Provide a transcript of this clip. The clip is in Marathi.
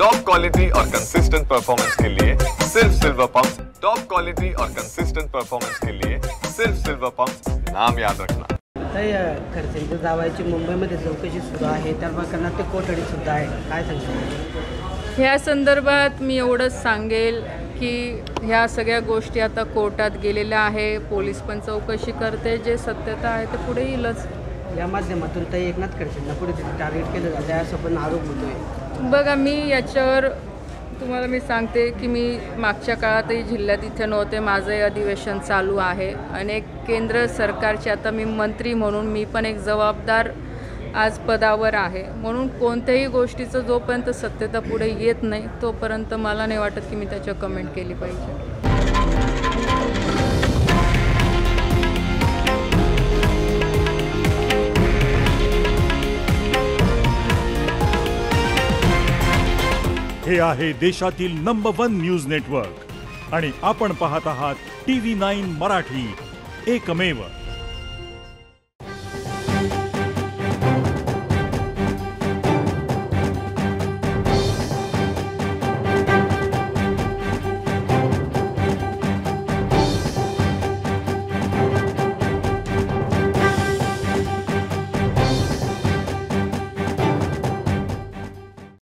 टॉप क्वालिटी और कंसिस्टेंट परफॉर्मेंस के लिए सिर्फ सिल्वर पंप्स। टॉप क्वालिटी और कंसिस्टेंट परफॉर्मेंस के लिए सिर्फ सिल्वर पंप्स, नाम याद रखना। खडसेंच्या जावायची मुंबईमध्ये चौकशी सुरू आहे, त्या प्रकरणात ते कोठडी सुद्धा आहे, काय सांगता? ह्या संदर्भात मी एवढंच सांगेल की ह्या सगळ्या गोष्टी आता कोर्टात गेलेल्या आहे, पोलीस पण चौकशी करते, जे सत्यता आहे ते पुढे येईलच। या माध्यमातून ताई एकनाथ खडसेंना पुढे टार्गेट केलं जातं असं पण आरोप होतोय। बघा, मी याच्यावर तुम्हाला मी सांगते की मी मागच्या काळातही जिल्ह्यात इथे नव्हते, माझंही अधिवेशन चालू आहे। अनेक केंद्र सरकारचे आता मी मंत्री म्हणून मी पण एक जबाबदार आज पदावर आहे, म्हणून कोणत्याही गोष्टीचं जोपर्यंत सत्यता पुढे येत नाही तोपर्यंत मला नाही वाटत की मी त्याच्यावर कमेंट केली पाहिजे। हे आहे देशातील नंबर 1 न्यूज नेटवर्क आणि आपण पाहत आहात TV9 मराठी, एकमेव।